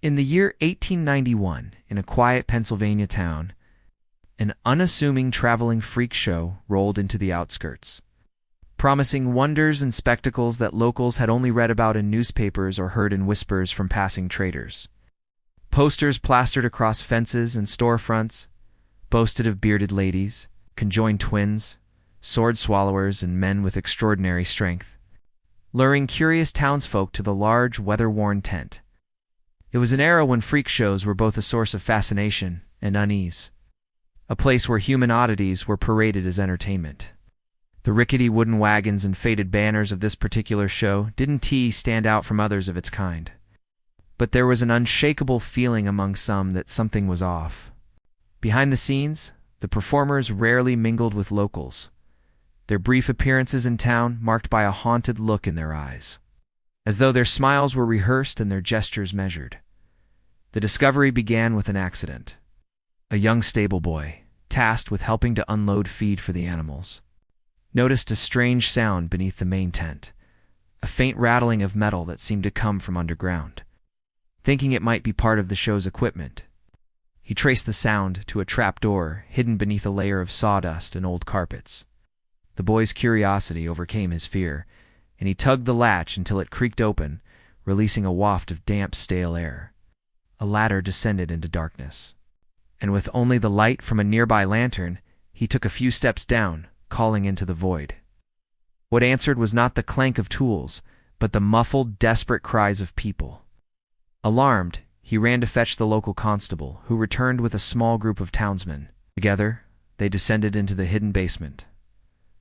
In the year 1891, in a quiet Pennsylvania town, an unassuming traveling freak show rolled into the outskirts, promising wonders and spectacles that locals had only read about in newspapers or heard in whispers from passing traders. Posters plastered across fences and storefronts boasted of bearded ladies, conjoined twins, sword swallowers, and men with extraordinary strength, luring curious townsfolk to the large, weather-worn tent. It was an era when freak shows were both a source of fascination and unease, a place where human oddities were paraded as entertainment. The rickety wooden wagons and faded banners of this particular show didn't stand out from others of its kind. But there was an unshakable feeling among some that something was off. Behind the scenes, the performers rarely mingled with locals, their brief appearances in town marked by a haunted look in their eyes, as though their smiles were rehearsed and their gestures measured. The discovery began with an accident. A young stable boy, tasked with helping to unload feed for the animals, noticed a strange sound beneath the main tent, a faint rattling of metal that seemed to come from underground. Thinking it might be part of the show's equipment, he traced the sound to a trapdoor hidden beneath a layer of sawdust and old carpets. The boy's curiosity overcame his fear, and he tugged the latch until it creaked open, releasing a waft of damp, stale air. A ladder descended into darkness, and with only the light from a nearby lantern, he took a few steps down, calling into the void. What answered was not the clank of tools, but the muffled, desperate cries of people. Alarmed, he ran to fetch the local constable, who returned with a small group of townsmen. Together, they descended into the hidden basement,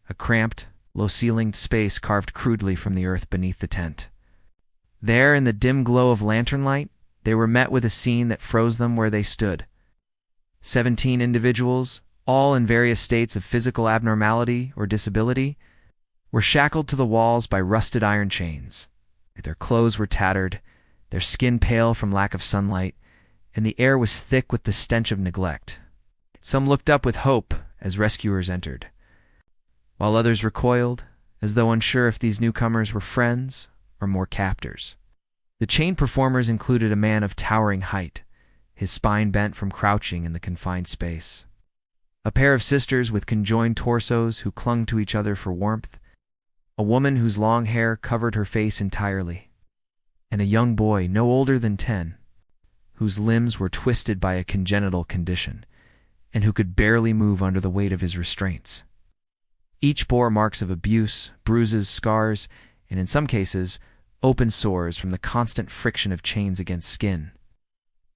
a cramped, low-ceilinged space carved crudely from the earth beneath the tent. There, in the dim glow of lantern light, they were met with a scene that froze them where they stood. 17 individuals, all in various states of physical abnormality or disability, were shackled to the walls by rusted iron chains. Their clothes were tattered, their skin pale from lack of sunlight, and the air was thick with the stench of neglect. Some looked up with hope as rescuers entered, while others recoiled, as though unsure if these newcomers were friends or more captors. The chained performers included a man of towering height, his spine bent from crouching in the confined space, a pair of sisters with conjoined torsos who clung to each other for warmth, a woman whose long hair covered her face entirely, and a young boy no older than 10, whose limbs were twisted by a congenital condition, and who could barely move under the weight of his restraints. Each bore marks of abuse, bruises, scars, and in some cases, open sores from the constant friction of chains against skin.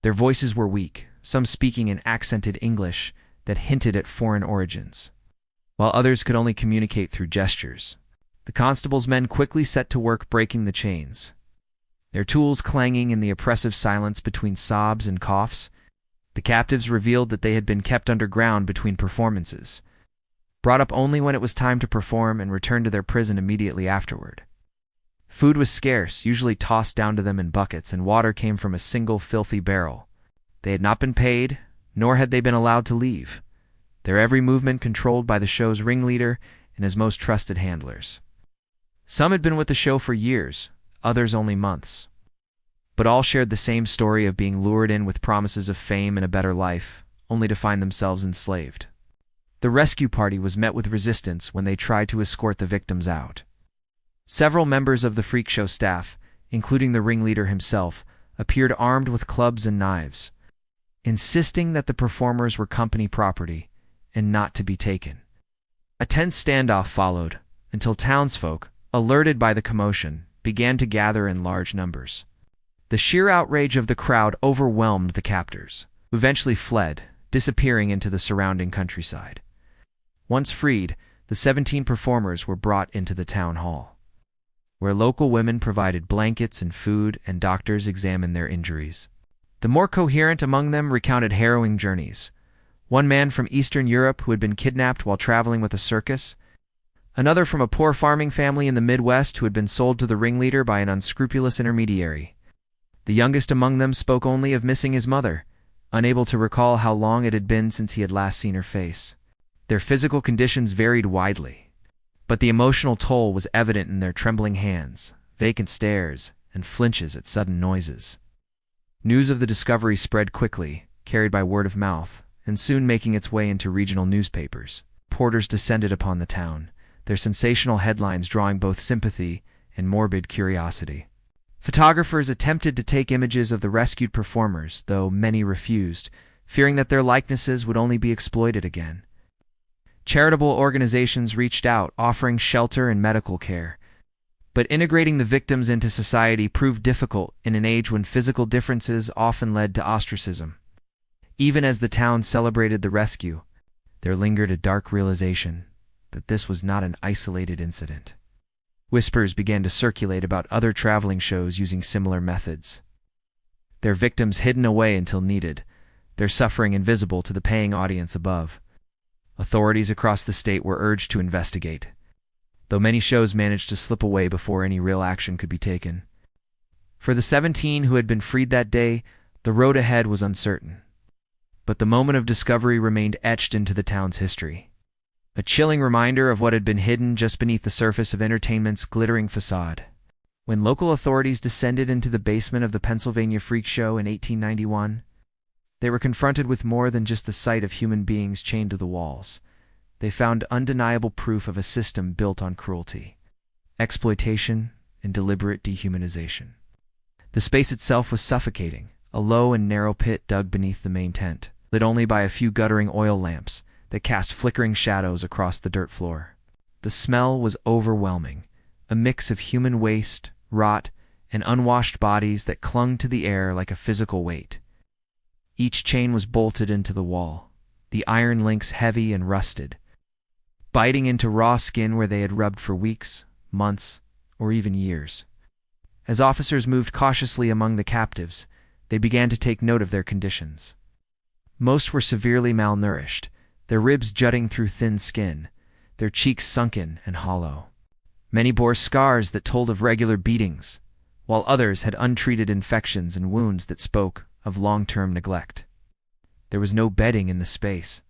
Their voices were weak, some speaking in accented English that hinted at foreign origins, while others could only communicate through gestures. The constable's men quickly set to work breaking the chains, their tools clanging in the oppressive silence between sobs and coughs. The captives revealed that they had been kept underground between performances, brought up only when it was time to perform, and returned to their prison immediately afterward. Food was scarce, usually tossed down to them in buckets, and water came from a single filthy barrel. They had not been paid, nor had they been allowed to leave, their every movement controlled by the show's ringleader and his most trusted handlers. Some had been with the show for years, others only months, but all shared the same story of being lured in with promises of fame and a better life, only to find themselves enslaved. The rescue party was met with resistance when they tried to escort the victims out. Several members of the freak show staff, including the ringleader himself, appeared armed with clubs and knives, insisting that the performers were company property and not to be taken. A tense standoff followed until townsfolk, alerted by the commotion, began to gather in large numbers. The sheer outrage of the crowd overwhelmed the captors, who eventually fled, disappearing into the surrounding countryside. Once freed, the 17 performers were brought into the town hall, where local women provided blankets and food and doctors examined their injuries. The more coherent among them recounted harrowing journeys. One man from Eastern Europe who had been kidnapped while traveling with a circus, another from a poor farming family in the Midwest who had been sold to the ringleader by an unscrupulous intermediary. The youngest among them spoke only of missing his mother, unable to recall how long it had been since he had last seen her face. Their physical conditions varied widely, but the emotional toll was evident in their trembling hands, vacant stares, and flinches at sudden noises. News of the discovery spread quickly, carried by word of mouth, and soon making its way into regional newspapers. Reporters descended upon the town, their sensational headlines drawing both sympathy and morbid curiosity. Photographers attempted to take images of the rescued performers, though many refused, fearing that their likenesses would only be exploited again. Charitable organizations reached out, offering shelter and medical care. But integrating the victims into society proved difficult in an age when physical differences often led to ostracism. Even as the town celebrated the rescue, there lingered a dark realization that this was not an isolated incident. Whispers began to circulate about other traveling shows using similar methods. Their victims hidden away until needed, their suffering invisible to the paying audience above. Authorities across the state were urged to investigate, though many shows managed to slip away before any real action could be taken. For the 17 who had been freed that day, the road ahead was uncertain. But the moment of discovery remained etched into the town's history. A chilling reminder of what had been hidden just beneath the surface of entertainment's glittering facade. When local authorities descended into the basement of the Pennsylvania Freak Show in 1891, they were confronted with more than just the sight of human beings chained to the walls. They found undeniable proof of a system built on cruelty, exploitation, and deliberate dehumanization. The space itself was suffocating, a low and narrow pit dug beneath the main tent, lit only by a few guttering oil lamps that cast flickering shadows across the dirt floor. The smell was overwhelming, a mix of human waste, rot, and unwashed bodies that clung to the air like a physical weight. Each chain was bolted into the wall, the iron links heavy and rusted, biting into raw skin where they had rubbed for weeks, months, or even years. As officers moved cautiously among the captives, they began to take note of their conditions. Most were severely malnourished, their ribs jutting through thin skin, their cheeks sunken and hollow. Many bore scars that told of regular beatings, while others had untreated infections and wounds that spoke of long-term neglect. There was no bedding in the space,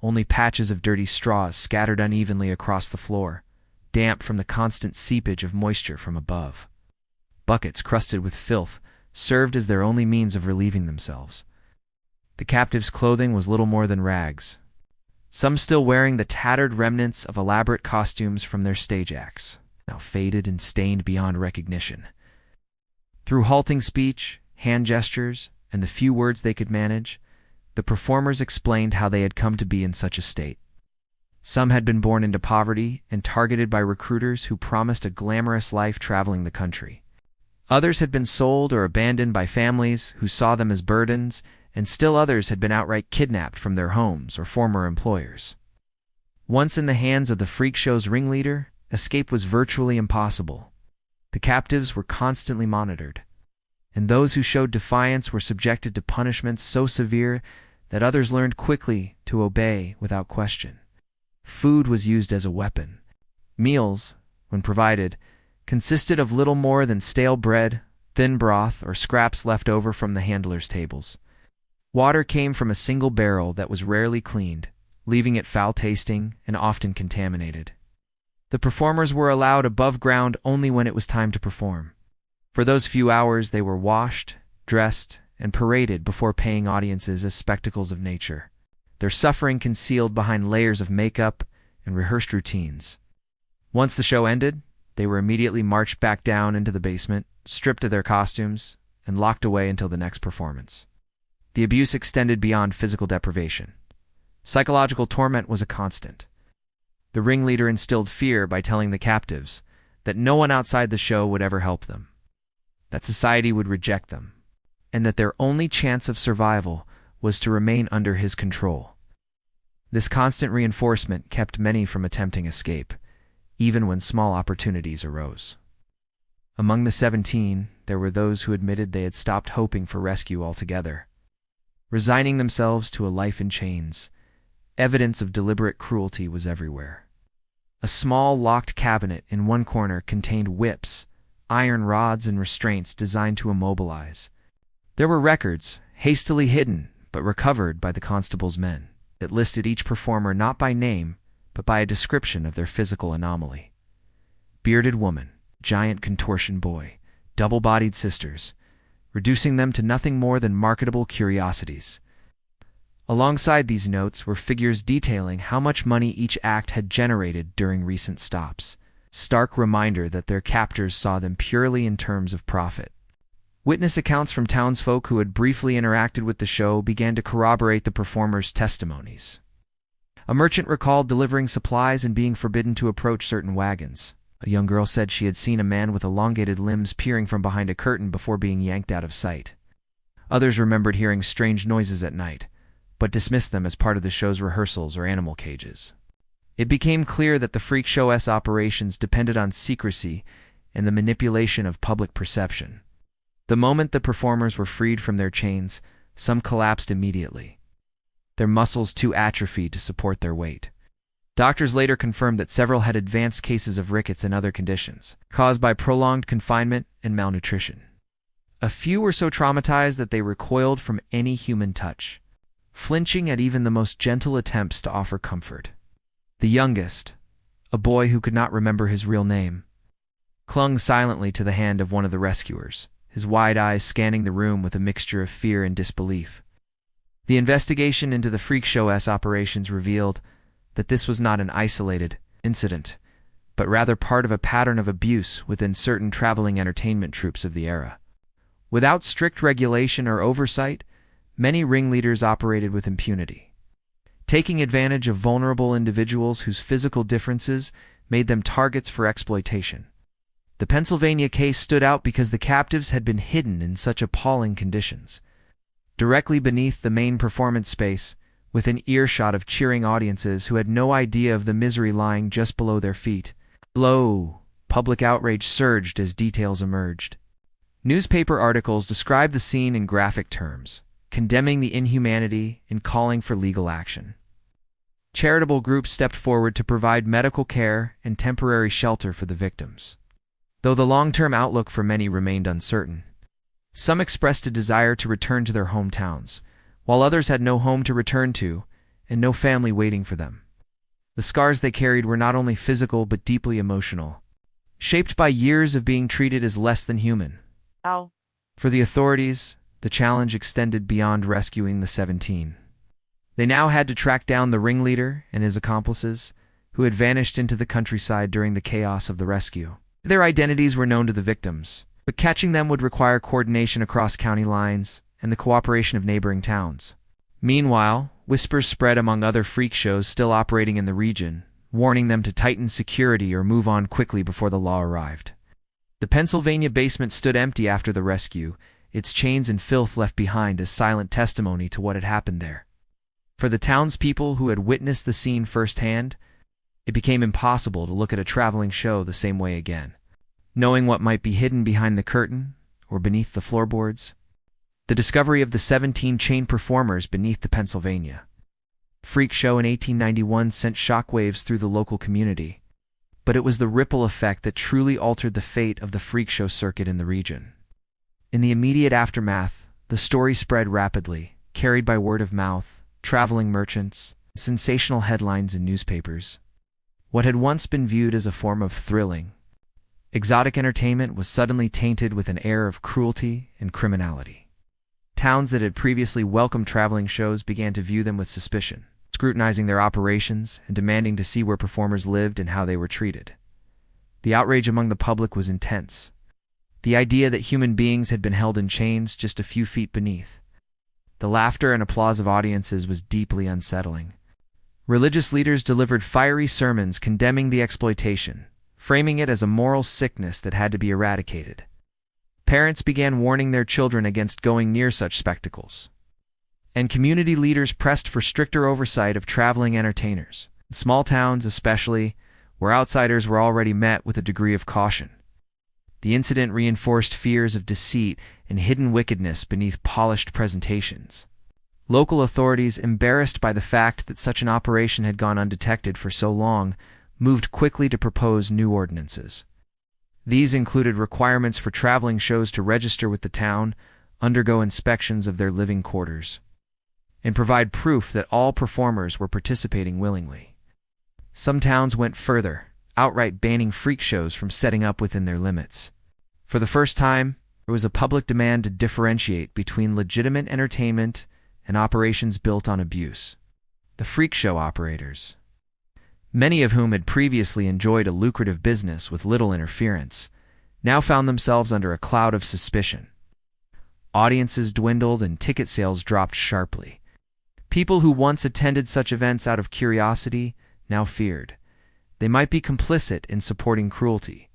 only patches of dirty straws scattered unevenly across the floor, damp from the constant seepage of moisture from above. Buckets crusted with filth served as their only means of relieving themselves. The captives' clothing was little more than rags, some still wearing the tattered remnants of elaborate costumes from their stage acts, now faded and stained beyond recognition. Through halting speech, hand gestures, and the few words they could manage, the performers explained how they had come to be in such a state. Some had been born into poverty and targeted by recruiters who promised a glamorous life traveling the country. Others had been sold or abandoned by families who saw them as burdens, and still others had been outright kidnapped from their homes or former employers. Once in the hands of the freak show's ringleader, escape was virtually impossible. The captives were constantly monitored, and those who showed defiance were subjected to punishments so severe that others learned quickly to obey without question. Food was used as a weapon. Meals, when provided, consisted of little more than stale bread, thin broth, or scraps left over from the handlers' tables. Water came from a single barrel that was rarely cleaned, leaving it foul-tasting and often contaminated. The performers were allowed above ground only when it was time to perform. For those few hours they were washed, dressed, and paraded before paying audiences as spectacles of nature, their suffering concealed behind layers of makeup and rehearsed routines. Once the show ended, they were immediately marched back down into the basement, stripped of their costumes, and locked away until the next performance. The abuse extended beyond physical deprivation. Psychological torment was a constant. The ringleader instilled fear by telling the captives that no one outside the show would ever help them, that society would reject them, and that their only chance of survival was to remain under his control. This constant reinforcement kept many from attempting escape, even when small opportunities arose. Among the 17, there were those who admitted they had stopped hoping for rescue altogether, resigning themselves to a life in chains. Evidence of deliberate cruelty was everywhere. A small locked cabinet in one corner contained whips, iron rods, and restraints designed to immobilize. There were records, hastily hidden but recovered by the constable's men, that listed each performer not by name but by a description of their physical anomaly. Bearded woman, giant contortion boy, double-bodied sisters, reducing them to nothing more than marketable curiosities. Alongside these notes were figures detailing how much money each act had generated during recent stops, stark reminder that their captors saw them purely in terms of profit. Witness accounts from townsfolk who had briefly interacted with the show began to corroborate the performers' testimonies. A merchant recalled delivering supplies and being forbidden to approach certain wagons. A young girl said she had seen a man with elongated limbs peering from behind a curtain before being yanked out of sight. Others remembered hearing strange noises at night, but dismissed them as part of the show's rehearsals or animal cages. It became clear that the freak show's operations depended on secrecy and the manipulation of public perception. The moment the performers were freed from their chains, some collapsed immediately, their muscles too atrophied to support their weight. Doctors later confirmed that several had advanced cases of rickets and other conditions, caused by prolonged confinement and malnutrition. A few were so traumatized that they recoiled from any human touch, flinching at even the most gentle attempts to offer comfort. The youngest, a boy who could not remember his real name, clung silently to the hand of one of the rescuers, his wide eyes scanning the room with a mixture of fear and disbelief. The investigation into the freak show's operations revealed that this was not an isolated incident, but rather part of a pattern of abuse within certain traveling entertainment troupes of the era. Without strict regulation or oversight, many ringleaders operated with impunity, taking advantage of vulnerable individuals whose physical differences made them targets for exploitation. The Pennsylvania case stood out because the captives had been hidden in such appalling conditions. Directly beneath the main performance space, within earshot of cheering audiences who had no idea of the misery lying just below their feet, public outrage surged as details emerged. Newspaper articles described the scene in graphic terms, condemning the inhumanity and calling for legal action. Charitable groups stepped forward to provide medical care and temporary shelter for the victims, though the long-term outlook for many remained uncertain. Some expressed a desire to return to their hometowns, while others had no home to return to and no family waiting for them. The scars they carried were not only physical but deeply emotional, shaped by years of being treated as less than human. Ow. For the authorities, the challenge extended beyond rescuing the 17. They now had to track down the ringleader and his accomplices, who had vanished into the countryside during the chaos of the rescue. Their identities were known to the victims, but catching them would require coordination across county lines and the cooperation of neighboring towns. Meanwhile, whispers spread among other freak shows still operating in the region, warning them to tighten security or move on quickly before the law arrived. The Pennsylvania basement stood empty after the rescue, its chains and filth left behind as silent testimony to what had happened there. For the townspeople who had witnessed the scene firsthand, it became impossible to look at a traveling show the same way again, knowing what might be hidden behind the curtain or beneath the floorboards. The discovery of the 17 chained performers beneath the Pennsylvania freak show in 1891 sent shockwaves through the local community, but it was the ripple effect that truly altered the fate of the freak show circuit in the region. In the immediate aftermath, the story spread rapidly, carried by word of mouth, traveling merchants, and sensational headlines in newspapers. What had once been viewed as a form of thrilling, exotic entertainment was suddenly tainted with an air of cruelty and criminality. Towns that had previously welcomed traveling shows began to view them with suspicion, scrutinizing their operations and demanding to see where performers lived and how they were treated. The outrage among the public was intense. The idea that human beings had been held in chains just a few feet beneath. The laughter and applause of audiences was deeply unsettling. Religious leaders delivered fiery sermons condemning the exploitation, framing it as a moral sickness that had to be eradicated. Parents began warning their children against going near such spectacles, and community leaders pressed for stricter oversight of traveling entertainers, in small towns especially, where outsiders were already met with a degree of caution. The incident reinforced fears of deceit and hidden wickedness beneath polished presentations. Local authorities, embarrassed by the fact that such an operation had gone undetected for so long, moved quickly to propose new ordinances. These included requirements for traveling shows to register with the town, undergo inspections of their living quarters, and provide proof that all performers were participating willingly. Some towns went further, outright banning freak shows from setting up within their limits. For the first time, There was a public demand to differentiate between legitimate entertainment and operations built on abuse. The freak show operators, many of whom had previously enjoyed a lucrative business with little interference, now found themselves under a cloud of suspicion. Audiences dwindled and ticket sales dropped sharply. People who once attended such events out of curiosity now feared they might be complicit in supporting cruelty.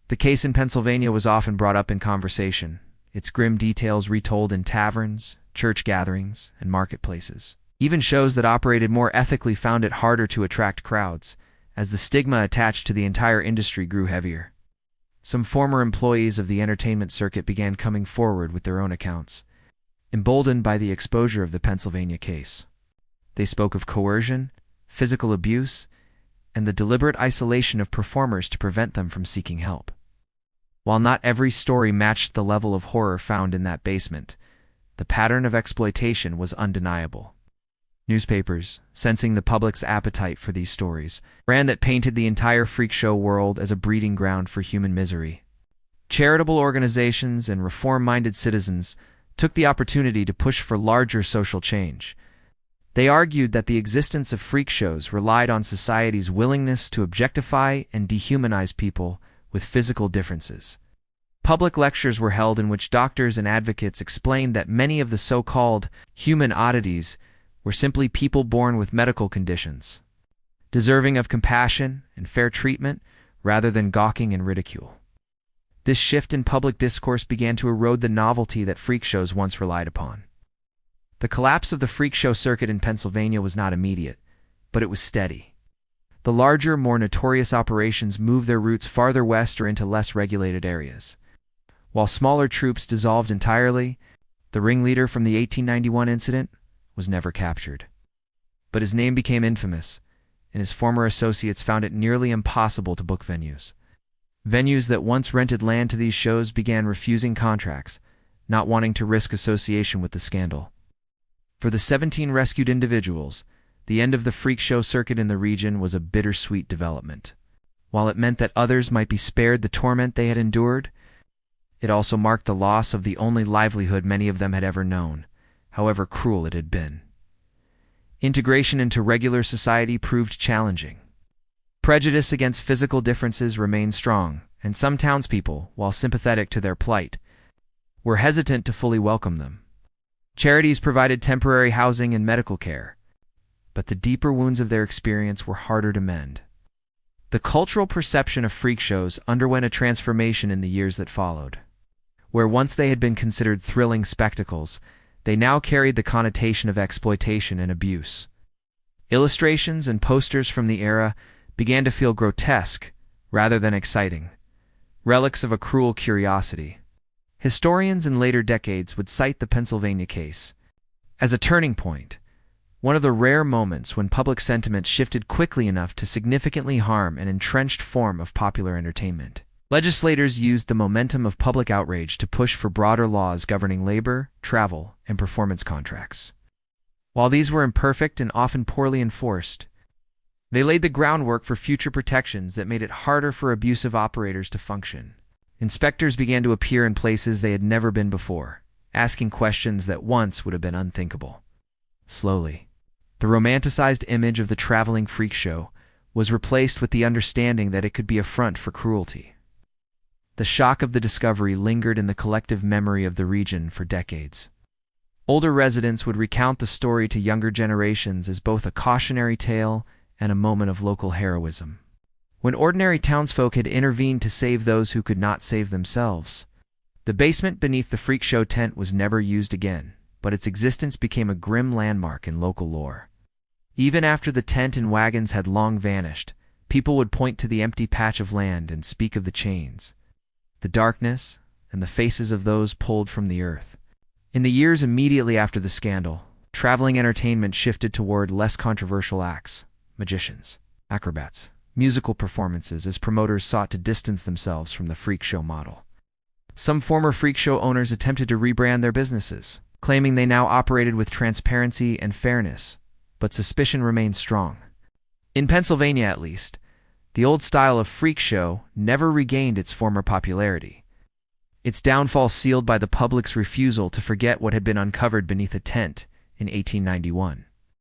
The case in Pennsylvania was often brought up in conversation, its grim details retold in taverns, church gatherings, and marketplaces. Even shows that operated more ethically found it harder to attract crowds, as the stigma attached to the entire industry grew heavier. Some former employees of the entertainment circuit began coming forward with their own accounts, emboldened by the exposure of the Pennsylvania case. They spoke of coercion, physical abuse, and the deliberate isolation of performers to prevent them from seeking help. While not every story matched the level of horror found in that basement, the pattern of exploitation was undeniable. Newspapers, sensing the public's appetite for these stories, ran that painted the entire freak show world as a breeding ground for human misery. Charitable organizations and reform-minded citizens took the opportunity to push for larger social change. They argued that the existence of freak shows relied on society's willingness to objectify and dehumanize people with physical differences. Public lectures were held in which doctors and advocates explained that many of the so-called human oddities were simply people born with medical conditions, deserving of compassion and fair treatment rather than gawking and ridicule. This shift in public discourse began to erode the novelty that freak shows once relied upon. The collapse of the freak show circuit in Pennsylvania was not immediate, but it was steady. The larger, more notorious operations moved their routes farther west or into less regulated areas. While smaller troops dissolved entirely, the ringleader from the 1891 incident was never captured. But his name became infamous, and his former associates found it nearly impossible to book venues. Venues that once rented land to these shows began refusing contracts, not wanting to risk association with the scandal. For the 17 rescued individuals, the end of the freak show circuit in the region was a bittersweet development. While it meant that others might be spared the torment they had endured, it also marked the loss of the only livelihood many of them had ever known, however cruel it had been. Integration into regular society proved challenging. Prejudice against physical differences remained strong, and some townspeople, while sympathetic to their plight, were hesitant to fully welcome them. Charities provided temporary housing and medical care, but the deeper wounds of their experience were harder to mend. The cultural perception of freak shows underwent a transformation in the years that followed. Where once they had been considered thrilling spectacles, they now carried the connotation of exploitation and abuse. Illustrations and posters from the era began to feel grotesque rather than exciting, relics of a cruel curiosity. Historians in later decades would cite the Pennsylvania case as a turning point, one of the rare moments when public sentiment shifted quickly enough to significantly harm an entrenched form of popular entertainment. Legislators used the momentum of public outrage to push for broader laws governing labor, travel, and performance contracts. While these were imperfect and often poorly enforced, they laid the groundwork for future protections that made it harder for abusive operators to function. Inspectors began to appear in places they had never been before, asking questions that once would have been unthinkable. Slowly, the romanticized image of the traveling freak show was replaced with the understanding that it could be a front for cruelty. The shock of the discovery lingered in the collective memory of the region for decades. Older residents would recount the story to younger generations as both a cautionary tale and a moment of local heroism. When ordinary townsfolk had intervened to save those who could not save themselves, the basement beneath the freak show tent was never used again, but its existence became a grim landmark in local lore. Even after the tent and wagons had long vanished, people would point to the empty patch of land and speak of the chains, the darkness, and the faces of those pulled from the earth. In the years immediately after the scandal, traveling entertainment shifted toward less controversial acts, magicians, acrobats, musical performances as promoters sought to distance themselves from the freak show model. Some former freak show owners attempted to rebrand their businesses, claiming they now operated with transparency and fairness, but suspicion remained strong. In Pennsylvania, at least, the old style of freak show never regained its former popularity. its downfall sealed by the public's refusal to forget what had been uncovered beneath a tent in 1891.